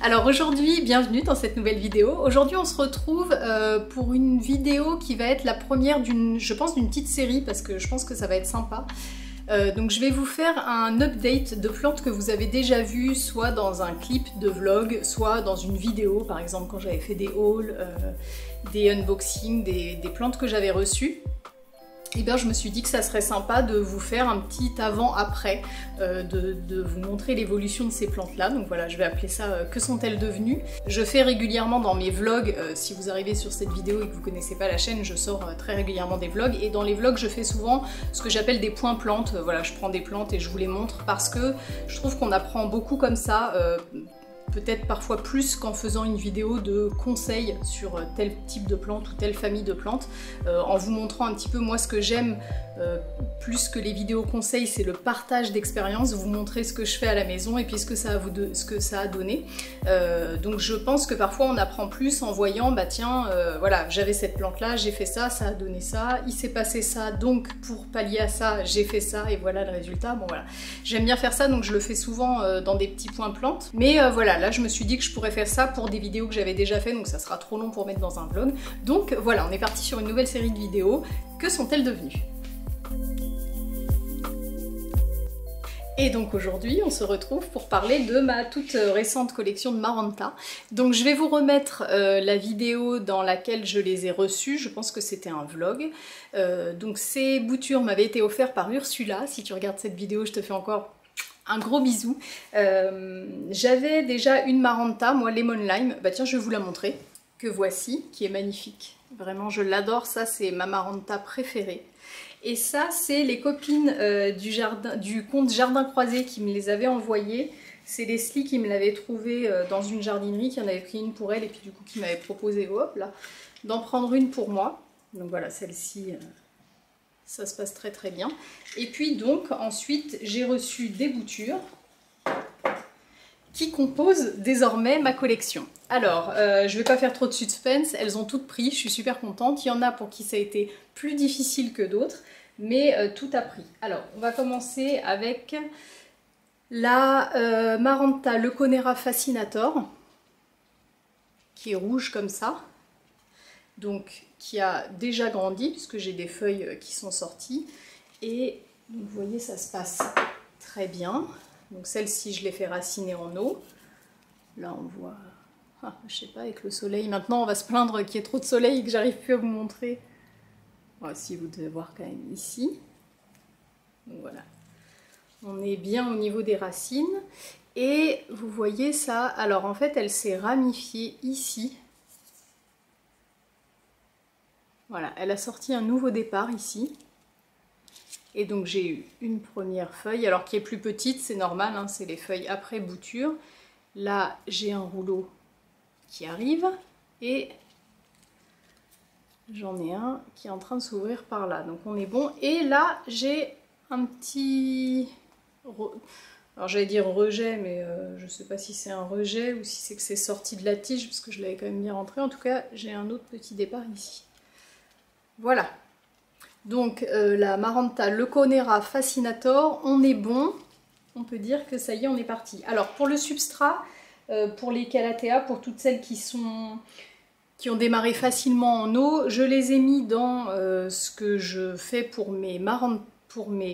Alors aujourd'hui, bienvenue dans cette nouvelle vidéo. Aujourd'hui on se retrouve pour une vidéo qui va être la première je pense d'une petite série parce que je pense que ça va être sympa. Donc je vais vous faire un update de plantes que vous avez déjà vues, soit dans un clip de vlog, soit dans une vidéo, par exemple quand j'avais fait des hauls, des unboxings, des plantes que j'avais reçues. Et bien je me suis dit que ça serait sympa de vous faire un petit avant-après, de vous montrer l'évolution de ces plantes-là. Donc voilà, je vais appeler ça « Que sont-elles devenues ?» Je fais régulièrement dans mes vlogs, si vous arrivez sur cette vidéo et que vous connaissez pas la chaîne, je sors très régulièrement des vlogs. Et dans les vlogs, je fais souvent ce que j'appelle des points plantes. Voilà, je prends des plantes et je vous les montre parce que je trouve qu'on apprend beaucoup comme ça. Peut-être parfois plus qu'en faisant une vidéo de conseils sur tel type de plante ou telle famille de plantes, en vous montrant un petit peu moi ce que j'aime, plus que les vidéos conseils, c'est le partage d'expérience, vous montrer ce que je fais à la maison et puis ce que ça a donné. Donc je pense que parfois on apprend plus en voyant, bah tiens, voilà, j'avais cette plante là, j'ai fait ça, ça a donné ça, il s'est passé ça, donc pour pallier à ça, j'ai fait ça et voilà le résultat. Bon voilà, j'aime bien faire ça, donc je le fais souvent dans des petits points plantes, mais voilà, là je me suis dit que je pourrais faire ça pour des vidéos que j'avais déjà fait, donc ça sera trop long pour mettre dans un vlog. Donc voilà, on est parti sur une nouvelle série de vidéos. Que sont-elles devenues? Et donc aujourd'hui, on se retrouve pour parler de ma toute récente collection de Maranta. Donc je vais vous remettre la vidéo dans laquelle je les ai reçues, je pense que c'était un vlog. Donc ces boutures m'avaient été offertes par Ursula. Si tu regardes cette vidéo, je te fais encore un gros bisou. J'avais déjà une Maranta, moi Lemon Lime, bah tiens je vais vous la montrer, que voici, qui est magnifique. Vraiment je l'adore, ça c'est ma Maranta préférée. Et ça c'est les copines du compte Jardin Croisé qui me les avaient envoyées. C'est Leslie qui me l'avait trouvée dans une jardinerie, qui en avait pris une pour elle et puis du coup qui m'avait proposé, hop là, d'en prendre une pour moi. Donc voilà, celle-ci... ça se passe très très bien. Et puis donc ensuite j'ai reçu des boutures qui composent désormais ma collection. Alors je vais pas faire trop de suspense, elles ont toutes pris, je suis super contente. Il y en a pour qui ça a été plus difficile que d'autres, mais tout a pris. Alors on va commencer avec la Maranta Leuconera Fascinator, qui est rouge comme ça. Donc qui a déjà grandi puisque j'ai des feuilles qui sont sorties et donc, vous voyez ça se passe très bien. Donc celle-ci je l'ai fait raciner en eau. Là on voit, je sais pas, avec le soleil, maintenant on va se plaindre qu'il y ait trop de soleil et que j'arrive plus à vous montrer. Bon, si vous devez voir quand même ici. Donc voilà, on est bien au niveau des racines et vous voyez ça, alors en fait elle s'est ramifiée ici. Voilà, elle a sorti un nouveau départ ici. Et donc j'ai eu une première feuille, alors qui est plus petite, c'est normal, hein, c'est les feuilles après bouture. Là, j'ai un rouleau qui arrive et j'en ai un qui est en train de s'ouvrir par là. Donc on est bon. Et là, j'ai un petit... Alors j'allais dire rejet, mais je ne sais pas si c'est un rejet ou si c'est que c'est sorti de la tige, parce que je l'avais quand même bien rentré. En tout cas, j'ai un autre petit départ ici. Voilà, donc la Maranta Leuconera Fascinator, on est bon, on peut dire que ça y est, on est parti. Alors pour le substrat, pour les Calathea, pour toutes celles qui ont démarré facilement en eau, je les ai mis dans ce que je fais pour mes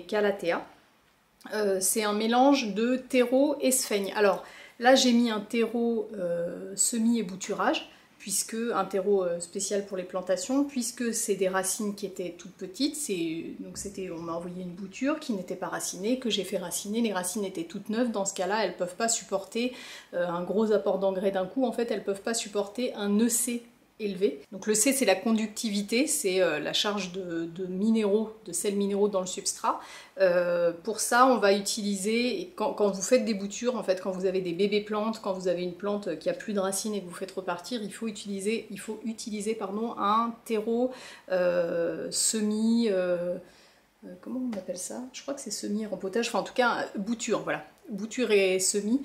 Calathea. C'est un mélange de terreau et sphaigne. Alors là j'ai mis un terreau semi-ébouturage, puisque un terreau spécial pour les plantations, puisque c'est des racines qui étaient toutes petites, donc on m'a envoyé une bouture qui n'était pas racinée, que j'ai fait raciner, les racines étaient toutes neuves, dans ce cas-là elles ne peuvent pas supporter un gros apport d'engrais d'un coup, en fait elles ne peuvent pas supporter un EC élevé. Donc le C c'est la conductivité, c'est la charge de minéraux, de sels minéraux dans le substrat. Pour ça on va utiliser, quand vous faites des boutures, en fait quand vous avez des bébés plantes, quand vous avez une plante qui a plus de racines et que vous faites repartir, il faut utiliser un terreau semi... comment on appelle ça? Je crois que c'est semi-rempotage, enfin en tout cas bouture, voilà. bouture et semis,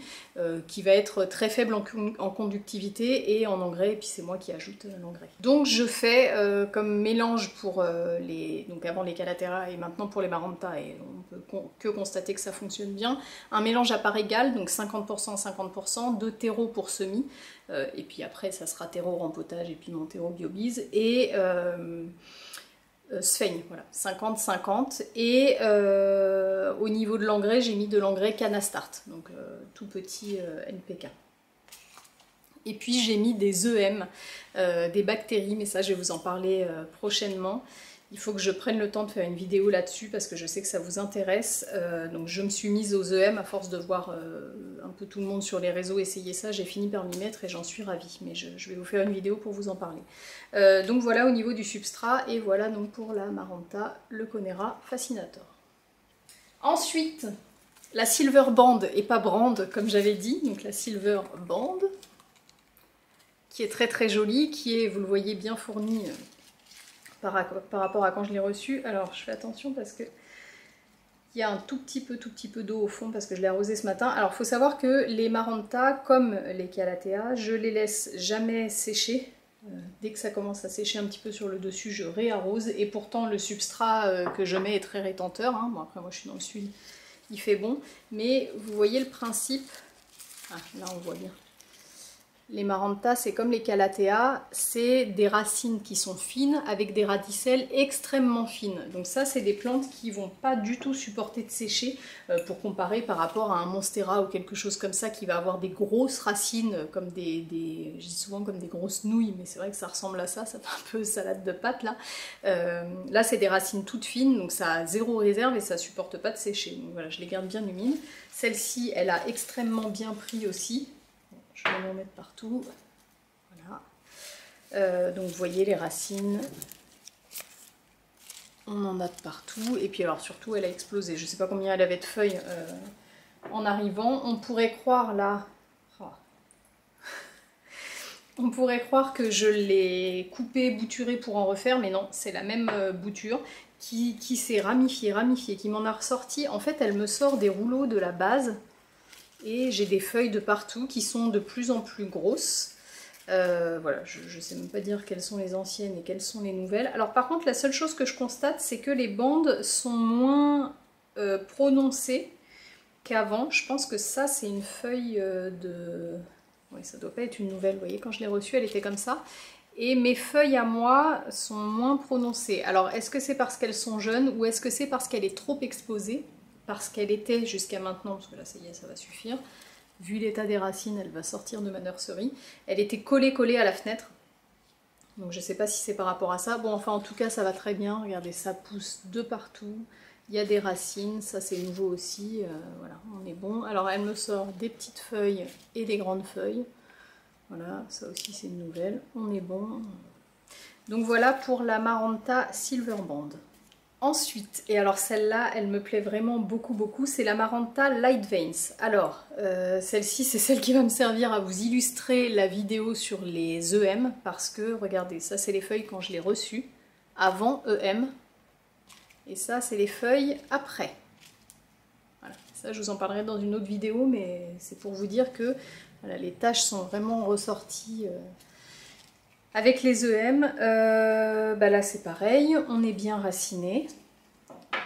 qui va être très faible en conductivité et en engrais, et puis c'est moi qui ajoute l'engrais. Donc je fais comme mélange pour donc avant les Calathea et maintenant pour les Maranta, et on peut que constater que ça fonctionne bien, un mélange à part égale, donc 50% 50%, de terreau pour semis, et puis après ça sera terreau rempotage et puis mon terreau biobise, et Sphaigne, voilà, 50-50, et au niveau de l'engrais, j'ai mis de l'engrais Canastart, donc tout petit NPK. Et puis j'ai mis des EM, des bactéries, mais ça je vais vous en parler prochainement. Il faut que je prenne le temps de faire une vidéo là-dessus parce que je sais que ça vous intéresse. Donc je me suis mise aux EM à force de voir un peu tout le monde sur les réseaux essayer ça. J'ai fini par m'y mettre et j'en suis ravie. Mais je vais vous faire une vidéo pour vous en parler. Donc voilà au niveau du substrat. Et voilà donc pour la Maranta, le Conera Fascinator. Ensuite, la Silver Band et pas Brand comme j'avais dit. Donc la Silver Band qui est très très jolie, qui est, vous le voyez, bien fournie par rapport à quand je l'ai reçu. Alors je fais attention parce que il y a un tout petit peu d'eau au fond parce que je l'ai arrosé ce matin. Alors il faut savoir que les Maranta, comme les Calathea, je les laisse jamais sécher. Dès que ça commence à sécher un petit peu sur le dessus, je réarrose. Et pourtant le substrat que je mets est très rétenteur. Hein. Bon après moi je suis dans le sud, il fait bon. Mais vous voyez le principe. Ah, là on voit bien. Les Maranta, c'est comme les Calathea, c'est des racines qui sont fines avec des radicelles extrêmement fines. Donc ça, c'est des plantes qui ne vont pas du tout supporter de sécher pour comparer par rapport à un Monstera ou quelque chose comme ça qui va avoir des grosses racines comme je dis souvent comme des grosses nouilles, mais c'est vrai que ça ressemble à ça, ça fait un peu salade de pâtes là. Là, c'est des racines toutes fines, donc ça a zéro réserve et ça ne supporte pas de sécher. Donc voilà, je les garde bien humides. Celle-ci, elle a extrêmement bien pris aussi. Je vais m'en mettre partout. Voilà. Donc vous voyez les racines. On en a de partout. Et puis alors surtout elle a explosé. Je ne sais pas combien elle avait de feuilles en arrivant. On pourrait croire là... Oh. On pourrait croire que je l'ai coupée, bouturée pour en refaire. Mais non, c'est la même bouture qui s'est ramifiée, qui m'en a ressorti. En fait elle me sort des rouleaux de la base. Et j'ai des feuilles de partout qui sont de plus en plus grosses. Voilà, je ne sais même pas dire quelles sont les anciennes et quelles sont les nouvelles. Alors par contre, la seule chose que je constate, c'est que les bandes sont moins prononcées qu'avant. Je pense que ça, c'est une feuille de... Oui, ça doit pas être une nouvelle. Vous voyez, quand je l'ai reçue, elle était comme ça. Et mes feuilles à moi sont moins prononcées. Alors, est-ce que c'est parce qu'elles sont jeunes ou est-ce que c'est parce qu'elle est trop exposée ? Parce qu'elle était jusqu'à maintenant, parce que là ça y est, ça va suffire, vu l'état des racines, elle va sortir de ma nurserie, elle était collée à la fenêtre, donc je ne sais pas si c'est par rapport à ça, bon enfin en tout cas ça va très bien, regardez ça pousse de partout, il y a des racines, ça c'est nouveau aussi, voilà, on est bon. Alors elle me sort des petites feuilles et des grandes feuilles, voilà, ça aussi c'est une nouvelle, on est bon. Donc voilà pour la Maranta Silver Band. Ensuite, et alors celle-là, elle me plaît vraiment beaucoup, c'est la Maranta Light Veins. Alors, celle-ci, c'est celle qui va me servir à vous illustrer la vidéo sur les EM, parce que, regardez, ça c'est les feuilles quand je l'ai reçue, avant EM, et ça c'est les feuilles après. Voilà, ça je vous en parlerai dans une autre vidéo, mais c'est pour vous dire que voilà, les taches sont vraiment ressorties... Avec les EM, bah là c'est pareil, on est bien raciné. Je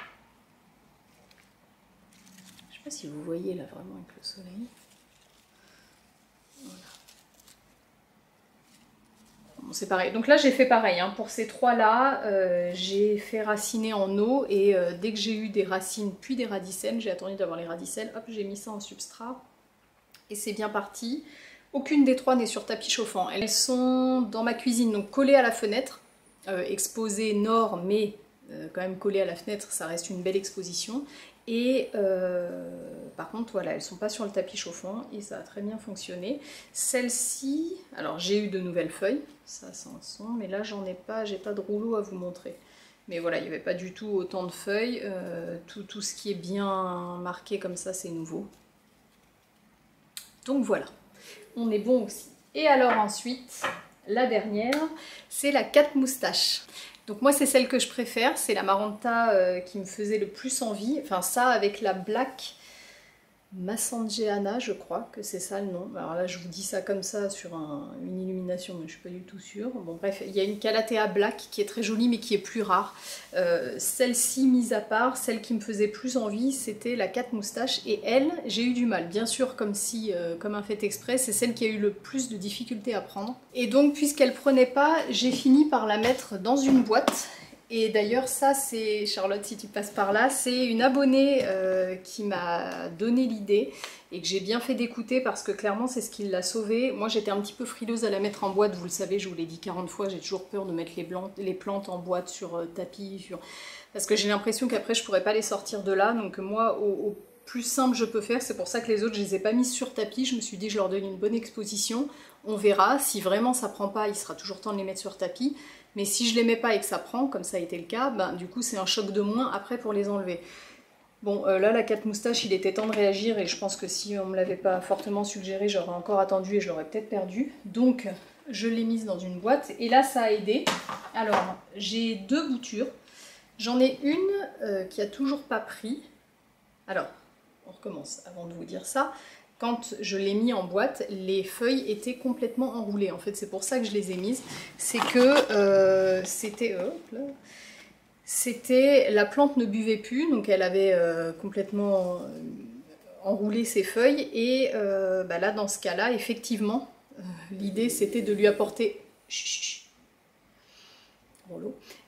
ne sais pas si vous voyez là vraiment avec le soleil. Voilà. Bon, c'est pareil. Donc là j'ai fait pareil, hein. Pour ces trois là, j'ai fait raciner en eau et dès que j'ai eu des racines puis des radicelles, j'ai attendu d'avoir les radicelles, hop j'ai mis ça en substrat et c'est bien parti. Aucune des trois n'est sur tapis chauffant. Elles sont dans ma cuisine, donc collées à la fenêtre, exposées nord, mais quand même collées à la fenêtre, ça reste une belle exposition. Et par contre, voilà, elles ne sont pas sur le tapis chauffant et ça a très bien fonctionné. Celle-ci, alors j'ai eu de nouvelles feuilles, ça s'en sont, mais là j'en ai pas, j'ai pas de rouleau à vous montrer. Mais voilà, il n'y avait pas du tout autant de feuilles. Tout ce qui est bien marqué comme ça, c'est nouveau. Donc voilà. On est bon aussi. Et alors ensuite, la dernière, c'est la 4 moustaches. Donc moi c'est celle que je préfère, c'est la Maranta qui me faisait le plus envie. Enfin ça avec la Black Massangeana, je crois que c'est ça le nom. Alors là, je vous dis ça comme ça sur une illumination, mais je suis pas du tout sûre. Bon bref, il y a une Calathea Black qui est très jolie, mais qui est plus rare. Celle-ci, mise à part, celle qui me faisait plus envie, c'était la 4 moustaches. Et elle, j'ai eu du mal. Bien sûr, comme un fait exprès, c'est celle qui a eu le plus de difficultés à prendre. Et donc, puisqu'elle prenait pas, j'ai fini par la mettre dans une boîte. Et d'ailleurs ça c'est, Charlotte si tu passes par là, c'est une abonnée qui m'a donné l'idée et que j'ai bien fait d'écouter parce que clairement c'est ce qui l'a sauvée. Moi j'étais un petit peu frileuse à la mettre en boîte, vous le savez, je vous l'ai dit 40 fois, j'ai toujours peur de mettre les plantes en boîte sur tapis, parce que j'ai l'impression qu'après je pourrais pas les sortir de là. Donc moi au plus simple je peux faire, c'est pour ça que les autres je les ai pas mises sur tapis, je me suis dit je leur donne une bonne exposition, on verra, si vraiment ça prend pas il sera toujours temps de les mettre sur tapis. Mais si je les mets pas et que ça prend, comme ça a été le cas, ben, du coup c'est un choc de moins après pour les enlever. Bon, là la 4 moustaches, il était temps de réagir et je pense que si on me l'avait pas fortement suggéré, j'aurais encore attendu et je l'aurais peut-être perdu. Donc je l'ai mise dans une boîte et là ça a aidé. Alors j'ai 2 boutures. J'en ai une qui a toujours pas pris. Alors, on recommence avant de vous dire ça. Quand je l'ai mis en boîte, les feuilles étaient complètement enroulées. En fait, c'est pour ça que je les ai mises. C'est que la plante ne buvait plus, donc elle avait complètement enroulé ses feuilles. Et là, dans ce cas-là, effectivement, l'idée c'était de lui apporter...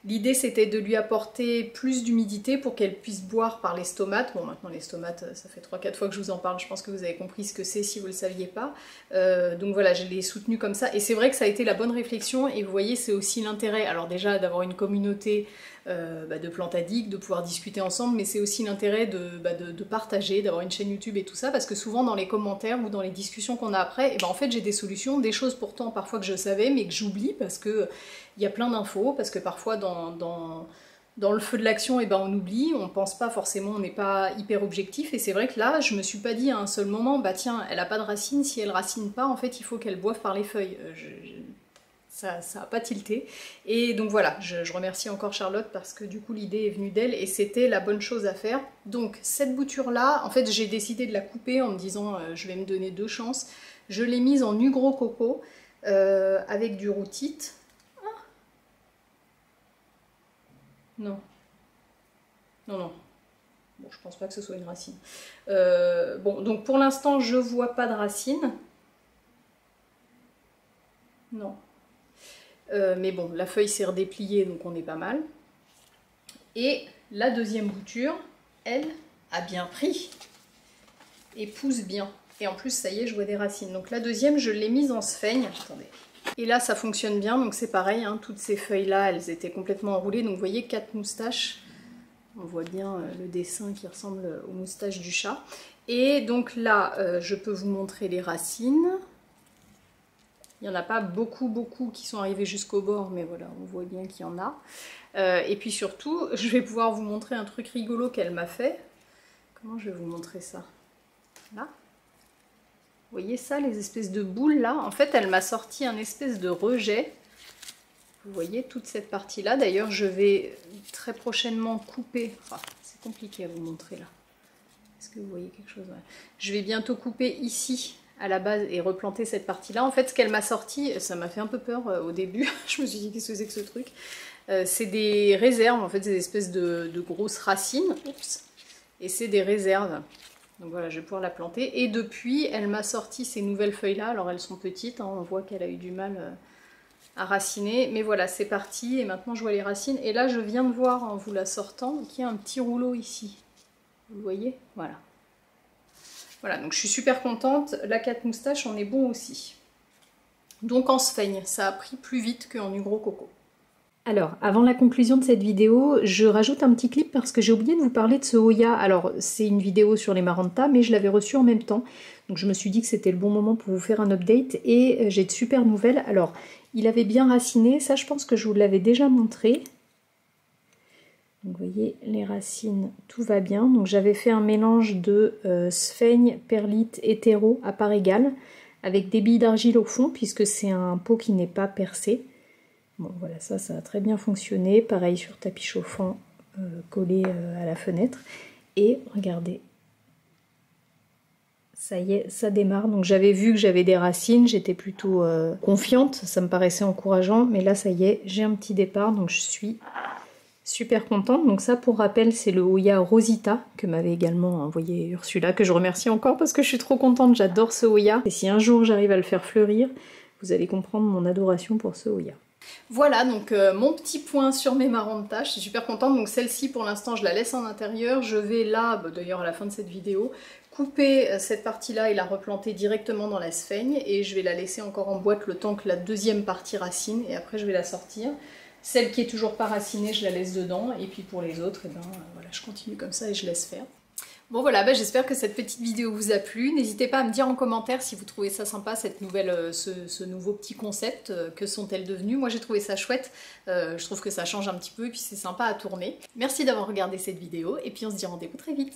L'idée c'était de lui apporter plus d'humidité pour qu'elle puisse boire par les stomates. Bon, maintenant les stomates, ça fait 3-4 fois que je vous en parle, je pense que vous avez compris ce que c'est si vous ne le saviez pas. Donc voilà, je l'ai soutenue comme ça et c'est vrai que ça a été la bonne réflexion et vous voyez c'est aussi l'intérêt, alors déjà d'avoir une communauté de plantes addicts, de pouvoir discuter ensemble, mais c'est aussi l'intérêt de partager, d'avoir une chaîne YouTube et tout ça, parce que souvent dans les commentaires ou dans les discussions qu'on a après, et en fait j'ai des solutions, des choses pourtant parfois que je savais mais que j'oublie parce que il y a plein d'infos, parce que parfois dans le feu de l'action, on oublie, on pense pas forcément, on n'est pas hyper objectif, et c'est vrai que là, je me suis pas dit à un seul moment, bah tiens, elle a pas de racines, si elle racine pas, en fait, il faut qu'elle boive par les feuilles. Ça a pas tilté. Et donc voilà, je remercie encore Charlotte parce que du coup l'idée est venue d'elle et c'était la bonne chose à faire. Donc cette bouture-là, en fait, j'ai décidé de la couper en me disant je vais me donner 2 chances. Je l'ai mise en Ugro Coco avec du routite. Non. Non, non. Bon, je pense pas que ce soit une racine. Bon, donc pour l'instant, je vois pas de racine. Non. Mais bon, la feuille s'est redépliée, donc on est pas mal. Et la deuxième bouture, elle a bien pris. Et pousse bien. Et en plus, ça y est, je vois des racines. Donc la deuxième, je l'ai mise en sphaigne. Attendez. Et là, ça fonctionne bien, donc c'est pareil, hein, toutes ces feuilles-là, elles étaient complètement enroulées. Donc vous voyez, 4 moustaches. On voit bien le dessin qui ressemble aux moustaches du chat. Et donc là, je peux vous montrer les racines. Il n'y en a pas beaucoup qui sont arrivés jusqu'au bord, mais voilà, on voit bien qu'il y en a. Et puis surtout, je vais pouvoir vous montrer un truc rigolo qu'elle m'a fait. Comment je vais vous montrer ça? Là. Vous voyez ça, les espèces de boules là? En fait, elle m'a sorti un espèce de rejet. Vous voyez toute cette partie-là. D'ailleurs, je vais très prochainement couper. Enfin, c'est compliqué à vous montrer là. Est-ce que vous voyez quelque chose? Je vais bientôt couper ici à la base et replanter cette partie-là. En fait, ce qu'elle m'a sorti, ça m'a fait un peu peur au début. Je me suis dit, qu'est-ce que c'est que ce truc? C'est des réserves, en fait, des espèces de grosses racines. Oups. Et c'est des réserves. Donc voilà, je vais pouvoir la planter. Et depuis, elle m'a sorti ces nouvelles feuilles-là. Alors elles sont petites, hein, on voit qu'elle a eu du mal à raciner. Mais voilà, c'est parti. Et maintenant, je vois les racines. Et là, je viens de voir, en vous la sortant, qu'il y a un petit rouleau ici. Vous le voyez? Voilà. Voilà, donc je suis super contente. La 4 moustaches, on est bon aussi. Donc en sphaigne, ça a pris plus vite qu'en Ugro Coco. Alors, avant la conclusion de cette vidéo, je rajoute un petit clip parce que j'ai oublié de vous parler de ce Hoya. Alors, c'est une vidéo sur les Maranta, mais je l'avais reçu en même temps. Donc, je me suis dit que c'était le bon moment pour vous faire un update. Et j'ai de super nouvelles. Alors, il avait bien raciné. Ça, je pense que je vous l'avais déjà montré. Donc, vous voyez, les racines, tout va bien. Donc, j'avais fait un mélange de sphaigne, perlite, hétéro à part égale, avec des billes d'argile au fond, puisque c'est un pot qui n'est pas percé. Bon voilà, ça a très bien fonctionné, pareil sur tapis chauffant collé à la fenêtre. Et regardez, Ça y est, ça démarre. Donc j'avais vu que j'avais des racines, j'étais plutôt confiante, ça me paraissait encourageant. Mais là, ça y est, j'ai un petit départ, donc je suis super contente. Donc ça, pour rappel, c'est le Hoya Rosita que m'avait également envoyé Ursula, que je remercie encore parce que je suis trop contente, j'adore ce Hoya. Et si un jour j'arrive à le faire fleurir, vous allez comprendre mon adoration pour ce Hoya. Voilà donc mon petit point sur mes marantas, je suis super contente. Donc celle-ci pour l'instant je la laisse en intérieur. Je vais là, d'ailleurs à la fin de cette vidéo, couper cette partie-là et la replanter directement dans la sphaigne. Et je vais la laisser encore en boîte le temps que la deuxième partie racine et après je vais la sortir. Celle qui est toujours pas racinée, je la laisse dedans. Et puis pour les autres, voilà, je continue comme ça et je laisse faire. Bon voilà, j'espère que cette petite vidéo vous a plu. N'hésitez pas à me dire en commentaire si vous trouvez ça sympa, cette nouvelle, ce nouveau petit concept. Que sont-elles devenues? Moi j'ai trouvé ça chouette, je trouve que ça change un petit peu et puis c'est sympa à tourner. Merci d'avoir regardé cette vidéo et puis on se dit rendez-vous très vite.